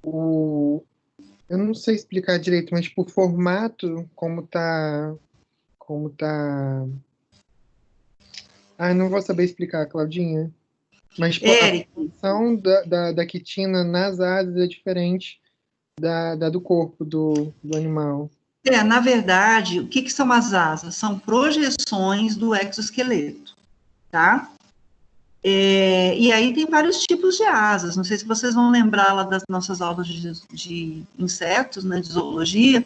o, eu não sei explicar direito, mas tipo, o formato, como tá... Ah, eu não vou saber explicar, Claudinha. Mas, tipo, a Eric, função da quitina nas asas é diferente da do corpo do animal. na verdade, o que, que são as asas? São projeções do exoesqueleto, tá? E aí tem vários tipos de asas. Não sei se vocês vão lembrar lá das nossas aulas de insetos, né, de zoologia.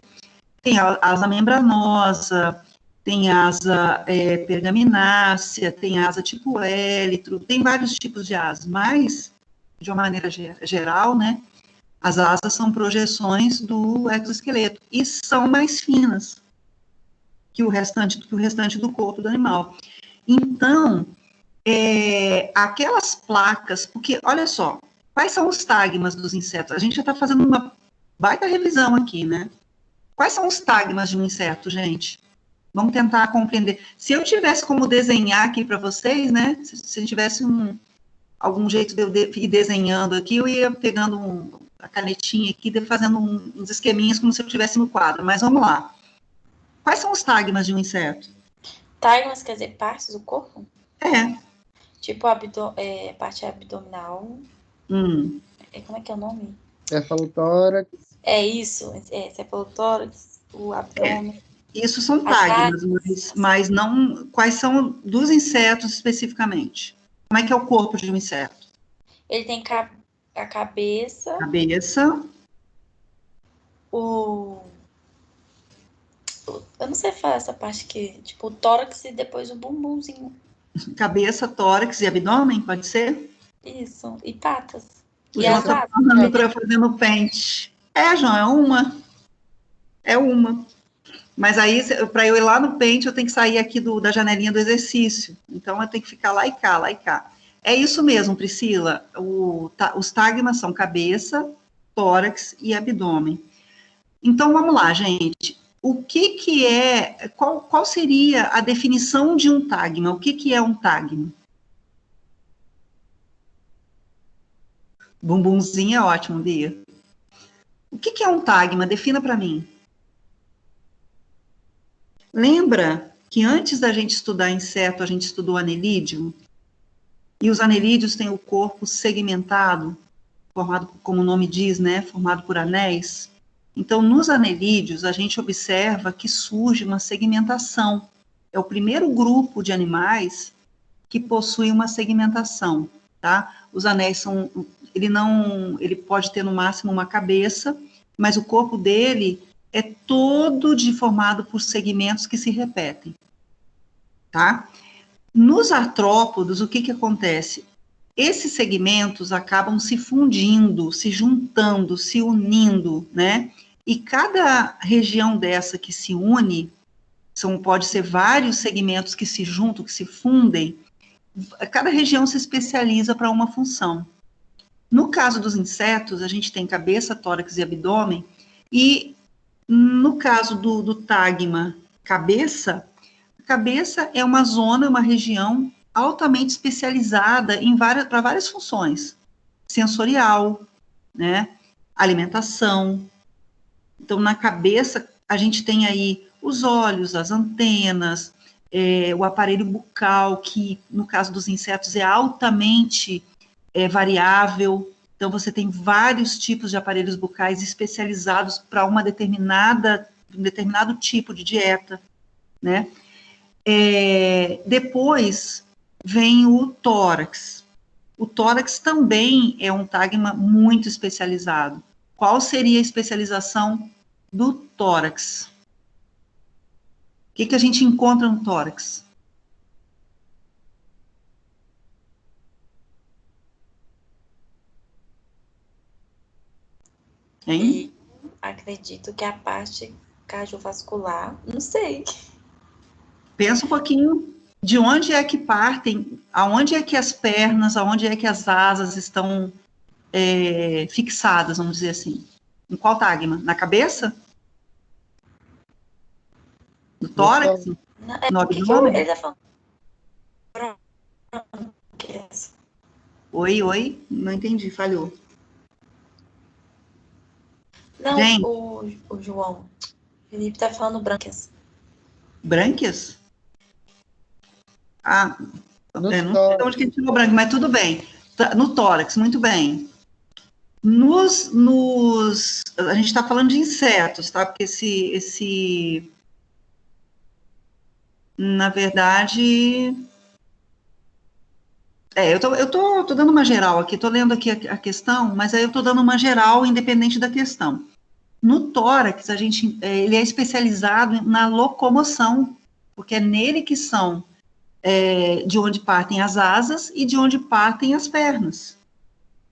Tem a asa membranosa, tem asa pergaminácea, tem asa tipo élitro, tem vários tipos de asas, mas, de uma maneira geral, né, as asas são projeções do exoesqueleto e são mais finas que o restante do corpo do animal. Então, aquelas placas, porque, olha só, quais são os tagmas dos insetos? A gente já está fazendo uma baita revisão aqui, né? Quais são os tagmas de um inseto, gente? Vamos tentar compreender. Se eu tivesse como desenhar aqui para vocês, né? Se tivesse algum jeito de eu ir desenhando aqui, eu ia pegando a canetinha aqui, fazendo uns esqueminhas como se eu estivesse no quadro. Mas vamos lá. Quais são os tagmas de um inseto? Tagmas quer dizer partes do corpo? É. Tipo parte abdominal. Como é que é o nome? Cefalotórax. É isso. Cefalotórax, o abdômen. Isso são tagmas, mas não... Quais são dos insetos especificamente? Como é que é o corpo de um inseto? Ele tem a cabeça. Cabeça. Eu não sei falar essa parte aqui. Tipo, o tórax e depois o bumbumzinho. Cabeça, tórax e abdômen, pode ser? Isso. E patas. O João está falando para eu fazer no pente. João, é uma. Mas aí, para eu ir lá no pente, eu tenho que sair aqui da janelinha do exercício. Então, eu tenho que ficar lá e cá, lá e cá. É isso mesmo, Priscila. Os tagmas são cabeça, tórax e abdômen. Então, vamos lá, gente. O que é... Qual seria a definição de um tagma? O que é um tagma? Bumbumzinho é ótimo, Bia. O que é um tagma? Defina para mim. Lembra que antes da gente estudar inseto, a gente estudou anelídeo? E os anelídeos têm o corpo segmentado, formado, como o nome diz, né, formado por anéis. Então, nos anelídeos, a gente observa que surge uma segmentação. É o primeiro grupo de animais que possui uma segmentação, tá? Os anéis são... Ele pode ter no máximo uma cabeça, mas o corpo dele é todo formado por segmentos que se repetem, tá? Nos artrópodos, o que acontece? Esses segmentos acabam se fundindo, se juntando, se unindo, né? E cada região dessa que se une, pode ser vários segmentos que se juntam, que se fundem, cada região se especializa para uma função. No caso dos insetos, a gente tem cabeça, tórax e abdômen, e no caso do tagma cabeça, a cabeça é uma zona, uma região altamente especializada para várias funções. Sensorial, né? Alimentação. Então, na cabeça, a gente tem aí os olhos, as antenas, o aparelho bucal, que no caso dos insetos é altamente variável. Então, você tem vários tipos de aparelhos bucais especializados para um determinado tipo de dieta, né? Depois vem o tórax. O tórax também é um tagma muito especializado. Qual seria a especialização do tórax? O que a gente encontra no tórax? Hein? Acredito que a parte cardiovascular, não sei. Pensa um pouquinho, de onde é que partem, aonde é que as pernas, aonde é que as asas estão fixadas, vamos dizer assim. Em qual tagma? Na cabeça? No tórax? No abdômen? Ele tá falando? Oi, não entendi, falhou. Não, Gente. o João. Felipe tá falando brânquias. Brânquias? Ah, No não sei de tórax. onde que ele tirou brânquia, mas tudo bem. No tórax, muito bem. A gente está falando de insetos, tá? Porque na verdade, eu tô dando uma geral aqui, tô lendo aqui a questão, mas aí eu tô dando uma geral independente da questão. No tórax, ele é especializado na locomoção, porque é nele que são de onde partem as asas e de onde partem as pernas.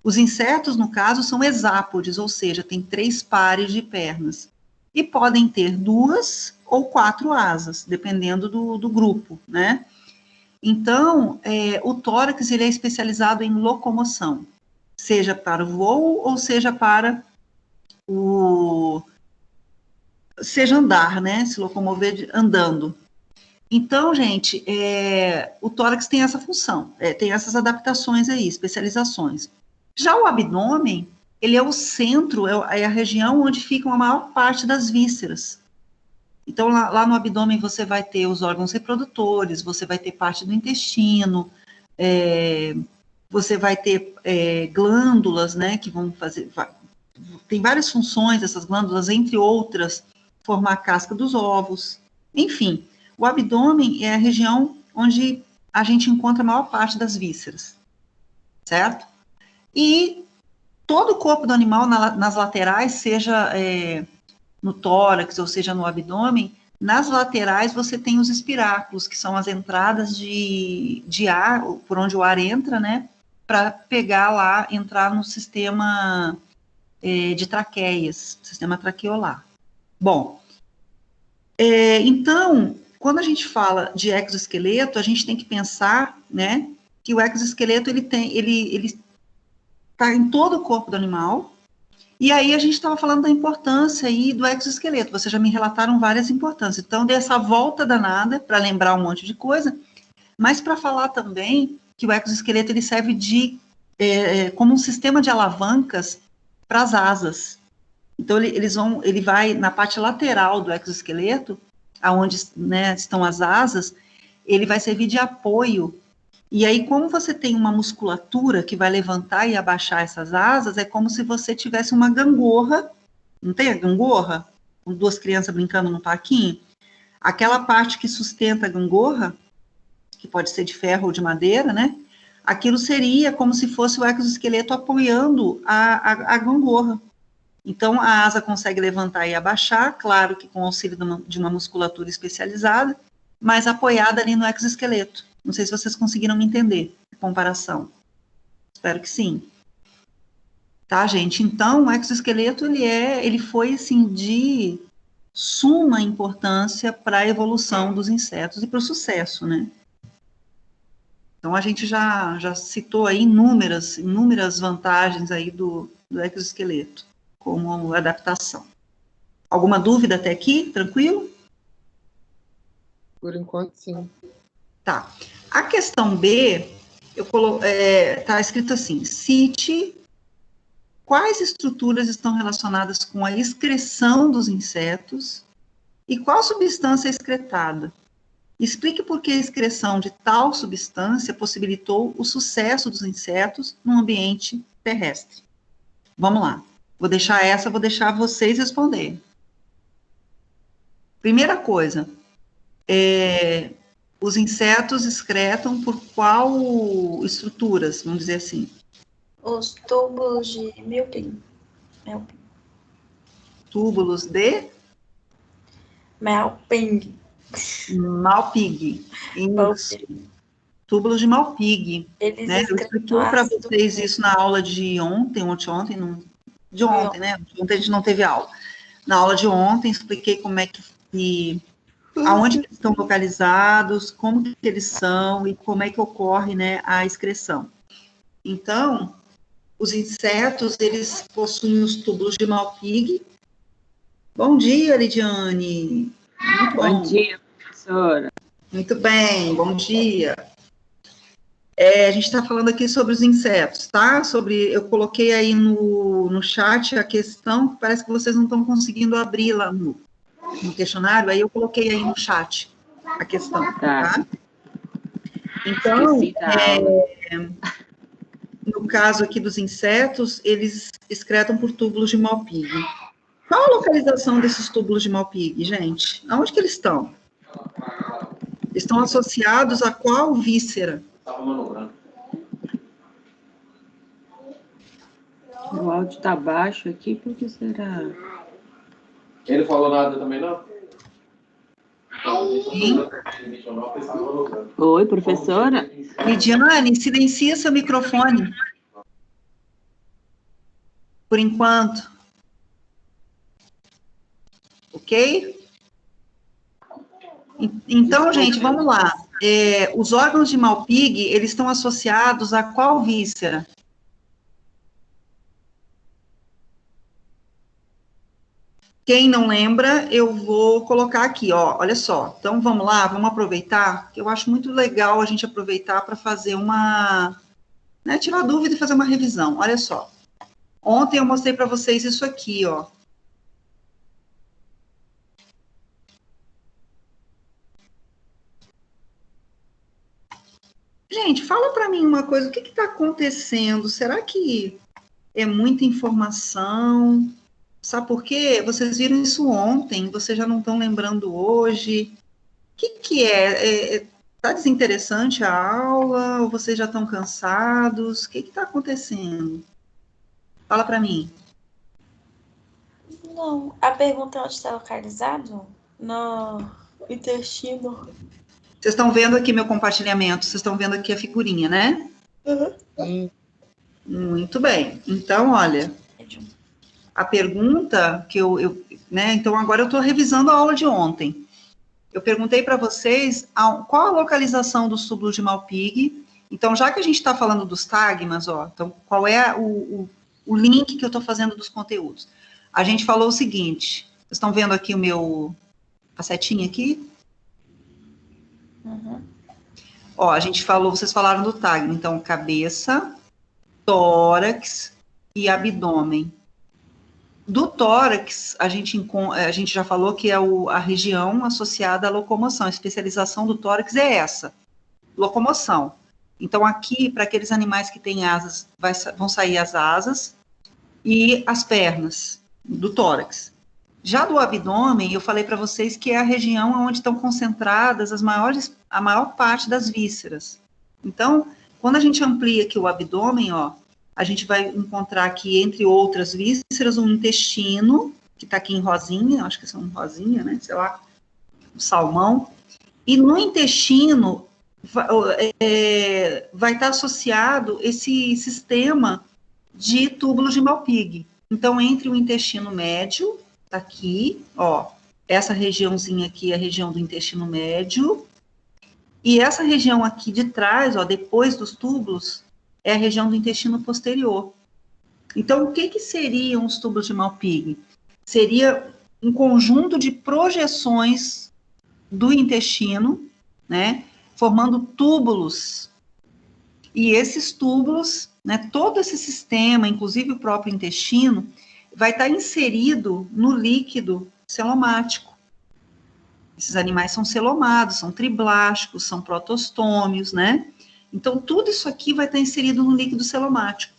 Os insetos, no caso, são hexápodes, ou seja, tem 3 pares de pernas. E podem ter 2 ou 4 asas, dependendo do grupo, né? Então, o tórax ele é especializado em locomoção, seja para o voo ou seja para seja andar, né? Se locomover andando. Então, gente, o tórax tem essa função, tem essas adaptações aí, especializações. Já o abdômen, ele é o centro, é a região onde ficam a maior parte das vísceras. Então, lá no abdômen você vai ter os órgãos reprodutores, você vai ter parte do intestino, você vai ter glândulas, né, que vão fazer... Tem várias funções dessas glândulas, entre outras, formar a casca dos ovos. Enfim, o abdômen é a região onde a gente encontra a maior parte das vísceras, certo? E todo o corpo do animal, nas laterais, seja no tórax ou seja no abdômen, nas laterais você tem os espiráculos, que são as entradas de ar, por onde o ar entra, né, para pegar lá, entrar no sistema de traqueias, sistema traqueolar. Tá. Então, quando a gente fala de exoesqueleto, a gente tem que pensar, né, que o exoesqueleto ele está em todo o corpo do animal. E aí a gente estava falando da importância aí do exoesqueleto. Vocês já me relataram várias importâncias. Então, dei essa volta danada para lembrar um monte de coisa, mas para falar também que o exoesqueleto ele serve como um sistema de alavancas para as asas. Então, ele vai na parte lateral do exoesqueleto, aonde, né, estão as asas, ele vai servir de apoio. E aí, como você tem uma musculatura que vai levantar e abaixar essas asas, é como se você tivesse uma gangorra, não tem a gangorra? Com 2 crianças brincando no parquinho? Aquela parte que sustenta a gangorra, que pode ser de ferro ou de madeira, né? Aquilo seria como se fosse o exoesqueleto apoiando a gangorra. Então, a asa consegue levantar e abaixar, claro que com o auxílio de uma musculatura especializada, mas apoiada ali no exoesqueleto. Não sei se vocês conseguiram me entender a comparação. Espero que sim. Tá, gente? Então, o exoesqueleto, ele foi, assim, de suma importância para a evolução dos insetos e para o sucesso, né? Então, a gente já citou aí inúmeras vantagens aí do exoesqueleto como adaptação. Alguma dúvida até aqui? Tranquilo? Por enquanto, sim. Tá. A questão B, tá escrito assim, cite quais estruturas estão relacionadas com a excreção dos insetos e qual substância é excretada. Explique por que a excreção de tal substância possibilitou o sucesso dos insetos no ambiente terrestre. Vamos lá. Vou deixar vocês responderem. Primeira coisa, os insetos excretam por qual estruturas, vamos dizer assim? Os túbulos de Milping. Túbulos de? Malpighi. Malpighi. Isso. Túbulos de Malpighi. Eles né? Eu expliquei para vocês isso na aula de ontem, né? Ontem a gente não teve aula. Na aula de ontem, expliquei como é que aonde que estão localizados, como que eles são e como é que ocorre, né, a excreção. Então, os insetos, eles possuem os túbulos de Malpighi. Bom dia, Lidiane. Muito bom. Bom dia, professora. Muito bem, bom dia. A gente está falando aqui sobre os insetos, tá? Eu coloquei aí no chat a questão, que parece que vocês não estão conseguindo abrir lá no questionário, aí eu coloquei aí no chat a questão, tá? Então, no caso aqui dos insetos, eles excretam por túbulos de Malpighi. Qual a localização desses túbulos de Malpighi, gente? Aonde que eles estão? Estão associados a qual víscera? O áudio está baixo aqui, por que será? Ele falou nada também, não? Oi, professora? Lidiane, silencia seu microfone. Por enquanto. Ok? Então, gente, vamos lá. Os órgãos de Malpighi, eles estão associados a qual víscera? Quem não lembra, eu vou colocar aqui, ó, olha só. Então, vamos lá, vamos aproveitar, que eu acho muito legal a gente aproveitar para fazer tirar dúvida e fazer uma revisão. Olha só. Ontem eu mostrei para vocês isso aqui, ó. Gente, fala para mim uma coisa, o que está acontecendo? Será que é muita informação? Sabe por quê? Vocês viram isso ontem, vocês já não estão lembrando hoje. O que é? Está desinteressante a aula? Ou vocês já estão cansados? O que está acontecendo? Fala para mim. Não, a pergunta é onde está localizado? No intestino. Vocês estão vendo aqui meu compartilhamento, vocês estão vendo aqui a figurinha, né? Uhum. Muito bem. Então, olha, a pergunta que então agora eu estou revisando a aula de ontem. Eu perguntei para vocês qual a localização dos túbulos de Malpighi. Então, já que a gente está falando dos tagmas, ó, então qual é o link que eu estou fazendo dos conteúdos? A gente falou o seguinte, vocês estão vendo aqui a setinha aqui? Uhum. Ó, vocês falaram do tagma, então cabeça, tórax e abdômen. Do tórax, a gente já falou que é a região associada à locomoção. A especialização do tórax é essa, locomoção. Então, aqui, para aqueles animais que têm asas, vão sair as asas e as pernas do tórax. Já do abdômen, eu falei para vocês que é a região onde estão concentradas a maior parte das vísceras. Então, quando a gente amplia aqui o abdômen, ó, a gente vai encontrar aqui, entre outras vísceras, um intestino, que está aqui em rosinha, acho que são rosinha, né, sei lá, um salmão. E no intestino vai estar associado esse sistema de túbulos de Malpighi. Então, entre o intestino médio, tá aqui, ó, essa regiãozinha aqui é a região do intestino médio, e essa região aqui de trás, ó, depois dos túbulos, é a região do intestino posterior. Então, o que seriam os túbulos de Malpighi? Seria um conjunto de projeções do intestino, né, formando túbulos. E esses túbulos, né, todo esse sistema, inclusive o próprio intestino, vai estar inserido no líquido celomático. Esses animais são celomados, são triblásticos, são protostômios, né? Então, tudo isso aqui vai estar inserido no líquido celomático.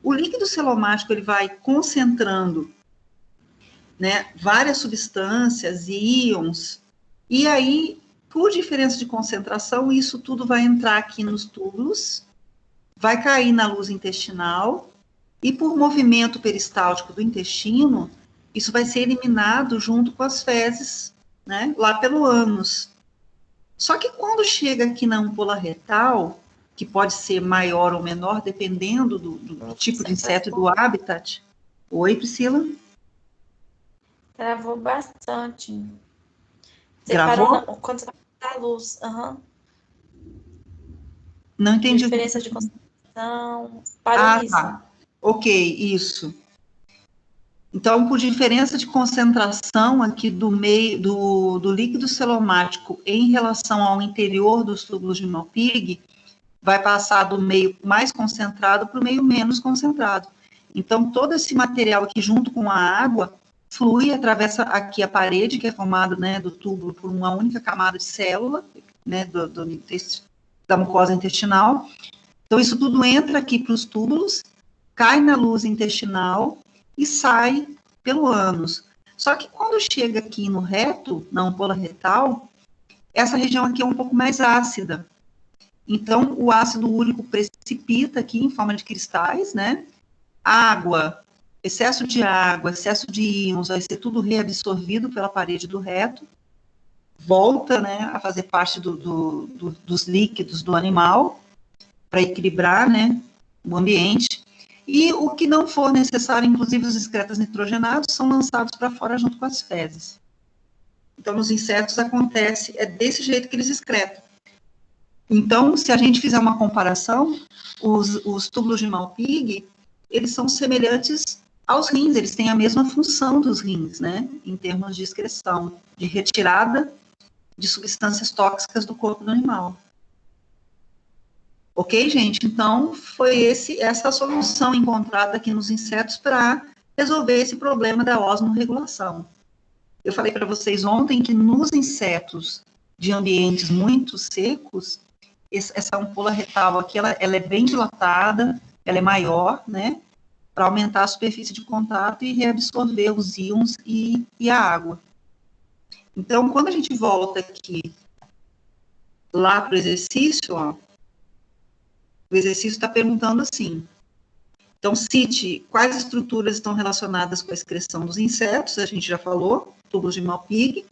O líquido celomático, ele vai concentrando, né, várias substâncias e íons, e aí, por diferença de concentração, isso tudo vai entrar aqui nos túbulos, vai cair na luz intestinal, e por movimento peristáltico do intestino, isso vai ser eliminado junto com as fezes, né, lá pelo ânus. Só que quando chega aqui na ampola retal, que pode ser maior ou menor, dependendo do tipo de inseto e do habitat. Oi, Priscila? Travou bastante. Gravou? Quando você vai a luz. Uhum. Não entendi. Diferença de concentração. Parou isso. Tá. Ok, isso. Então, por diferença de concentração aqui do líquido celomático em relação ao interior dos túbulos de Malpighi, vai passar do meio mais concentrado para o meio menos concentrado. Então, todo esse material aqui, junto com a água, flui, atravessa aqui a parede, que é formada, né, do túbulo por uma única camada de célula, né, da mucosa intestinal. Então, isso tudo entra aqui para os túbulos, cai na luz intestinal e sai pelo ânus. Só que quando chega aqui no reto, na ampola retal, essa região aqui é um pouco mais ácida. Então, o ácido úrico precipita aqui em forma de cristais, né? Água, excesso de água, excesso de íons, vai ser tudo reabsorvido pela parede do reto, volta, né, a fazer parte dos líquidos do animal, para equilibrar, né, o ambiente. E o que não for necessário, inclusive os excretas nitrogenados, são lançados para fora junto com as fezes. Então, nos insetos acontece, é desse jeito que eles excretam. Então, se a gente fizer uma comparação, os túbulos de Malpighi, eles são semelhantes aos rins, eles têm a mesma função dos rins, né, em termos de excreção, de retirada de substâncias tóxicas do corpo do animal. Ok, gente? Então, foi essa a solução encontrada aqui nos insetos para resolver esse problema da osmorregulação. Eu falei para vocês ontem que nos insetos de ambientes muito secos, essa ampola retal aqui, ela é bem dilatada, ela é maior, né, para aumentar a superfície de contato e reabsorver os íons e a água. Então, quando a gente volta aqui lá para o exercício, ó, o exercício está perguntando assim, então cite quais estruturas estão relacionadas com a excreção dos insetos, a gente já falou, túbulos de Malpighi,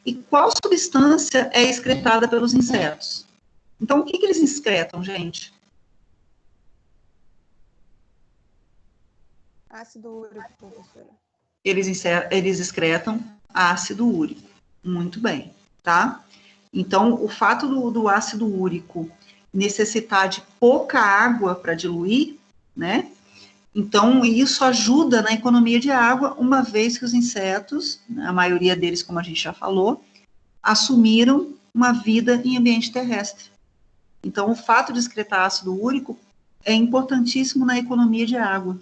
e qual substância é excretada pelos insetos. Então, o que eles excretam, gente? Ácido úrico, professora. Eles excretam ácido úrico. Muito bem, tá? Então, o fato do ácido úrico necessitar de pouca água para diluir, né? Então, isso ajuda na economia de água, uma vez que os insetos, a maioria deles, como a gente já falou, assumiram uma vida em ambiente terrestre. Então, o fato de excretar ácido úrico é importantíssimo na economia de água.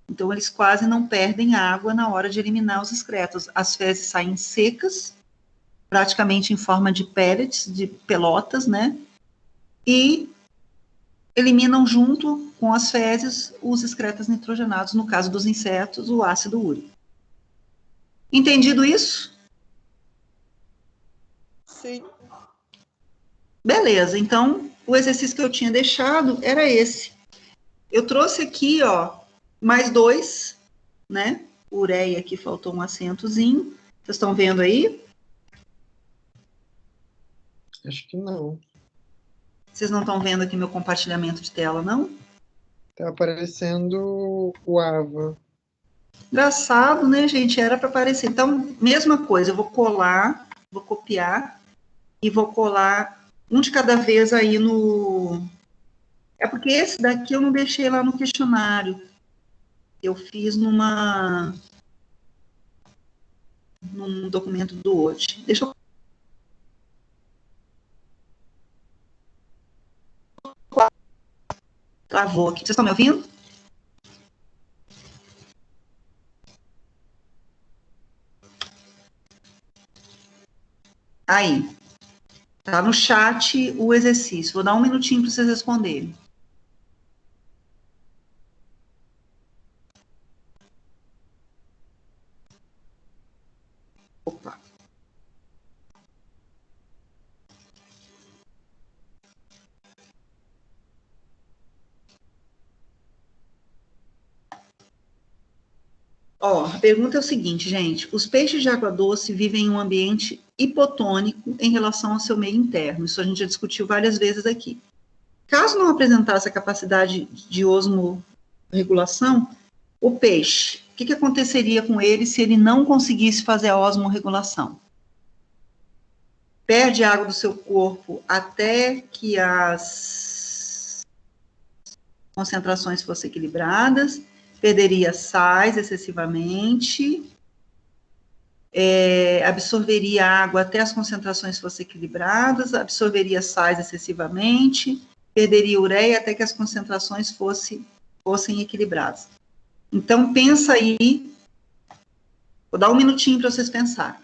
Então, eles quase não perdem água na hora de eliminar os excretos. As fezes saem secas, praticamente em forma de pellets, de pelotas, né? E eliminam junto com as fezes os excretas nitrogenados, no caso dos insetos, o ácido úrico. Entendido isso? Sim. Beleza, então, o exercício que eu tinha deixado era esse. Eu trouxe aqui, ó, mais 2, né? Ureia aqui faltou um acentozinho. Vocês estão vendo aí? Acho que não. Vocês não estão vendo aqui meu compartilhamento de tela, não? Tá aparecendo o AVA. Engraçado, né, gente? Era para aparecer. Então, mesma coisa, eu vou colar, vou copiar e vou colar um de cada vez aí no... É porque esse daqui eu não deixei lá no questionário. Eu fiz num documento do Word. Deixa eu... Travou aqui. Vocês estão me ouvindo? Aí. Tá no chat o exercício. Vou dar um minutinho para vocês responderem. Opa. Ó, a pergunta é o seguinte, gente. Os peixes de água doce vivem em um ambiente hipotônico em relação ao seu meio interno. Isso a gente já discutiu várias vezes aqui. Caso não apresentasse a capacidade de osmorregulação, o peixe, o que aconteceria com ele se ele não conseguisse fazer a osmorregulação? Perde água do seu corpo até que as concentrações fossem equilibradas, perderia sais excessivamente, absorveria água até as concentrações fossem equilibradas, absorveria sais excessivamente, perderia ureia até que as concentrações fossem equilibradas. Então, pensa aí, vou dar um minutinho para vocês pensarem.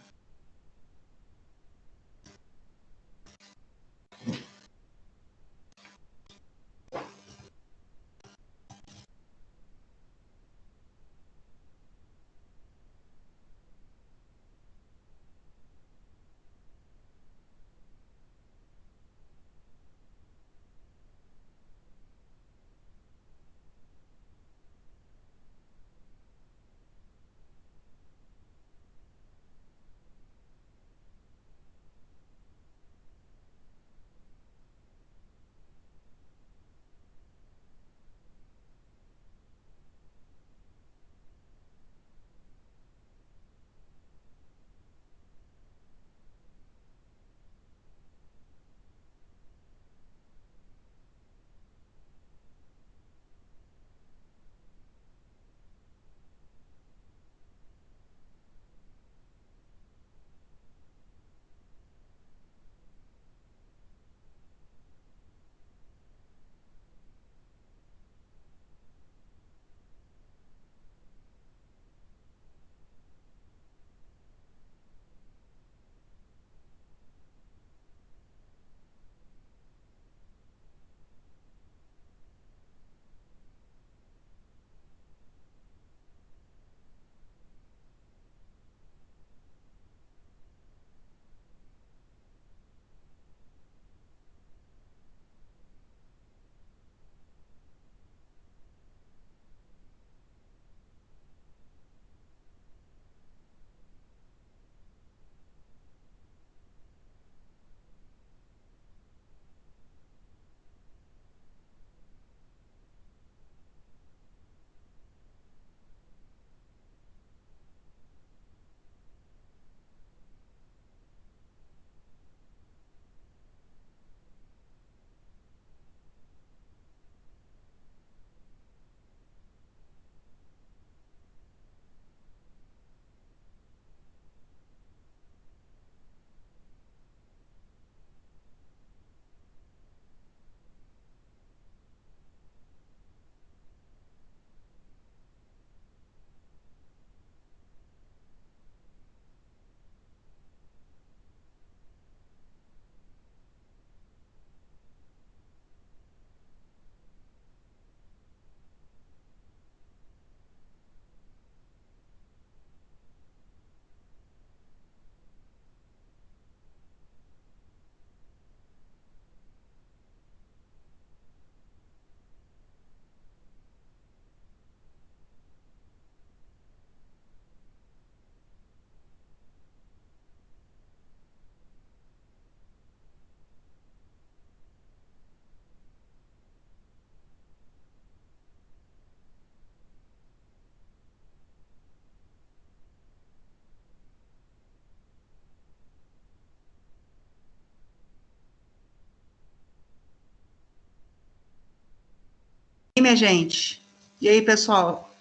E minha gente? E aí, pessoal?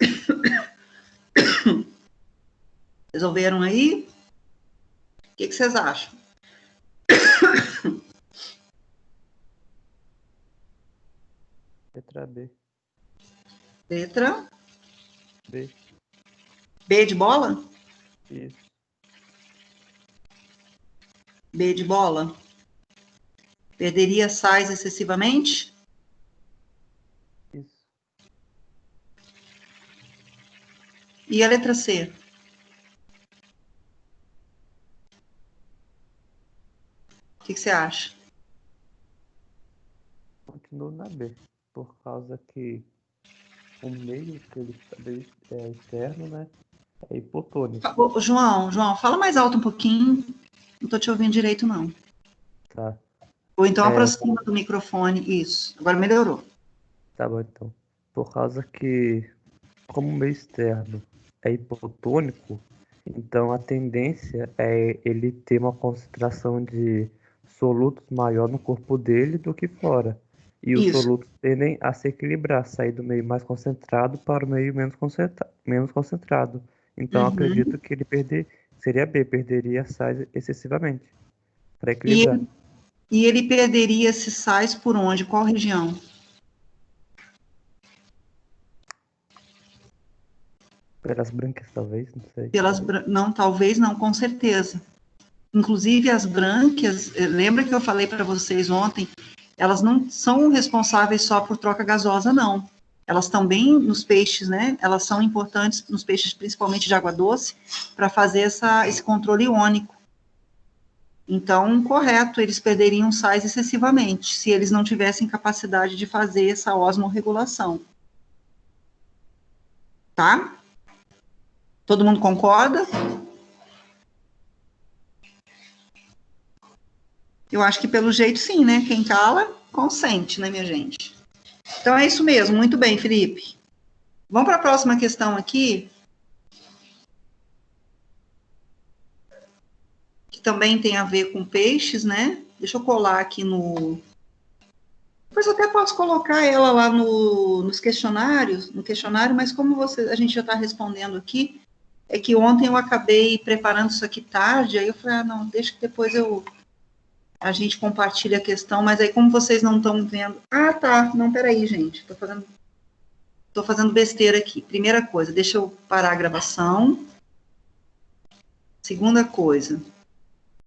Resolveram aí? O que vocês acham? Letra B. Letra B. B de bola? Isso. B de bola. Perderia sais excessivamente? Isso. E a letra C? O que você acha? Continuo na B. Por causa que o meio que ele é externo, né? É hipotônico. Ô, João, fala mais alto um pouquinho. Não estou te ouvindo direito, não. Tá. Ou então aproxima do microfone. Isso. Agora melhorou. Tá bom, então. Por causa que, como o meio externo é hipotônico, então a tendência é ele ter uma concentração de solutos maior no corpo dele do que fora. E os Isso. solutos tendem a se equilibrar, sair do meio mais concentrado para o meio menos concentrado. Então acredito que ele seria B, perderia sais excessivamente para E equilibrar. E ele perderia esses sais por onde? Qual região? Pelas brânquias, talvez, não sei. Não, talvez não, com certeza. Inclusive, as brânquias, lembra que eu falei para vocês ontem, elas não são responsáveis só por troca gasosa, não. Elas também, nos peixes, né, elas são importantes nos peixes, principalmente de água doce, para fazer esse controle iônico. Então, correto, eles perderiam sais excessivamente, se eles não tivessem capacidade de fazer essa osmorregulação. Tá? Todo mundo concorda? Eu acho que pelo jeito sim, né? Quem cala, consente, né, minha gente? Então é isso mesmo, muito bem, Felipe. Vamos para a próxima questão aqui, que também tem a ver com peixes, né? Deixa eu colar aqui no... Depois eu até posso colocar ela lá nos questionários, no questionário, mas como a gente já está respondendo aqui, é que ontem eu acabei preparando isso aqui tarde, aí eu falei, não, deixa que depois a gente compartilha a questão, mas aí como vocês não estão vendo... tá, não, peraí, gente, tô fazendo besteira aqui. Primeira coisa, deixa eu parar a gravação. Segunda coisa,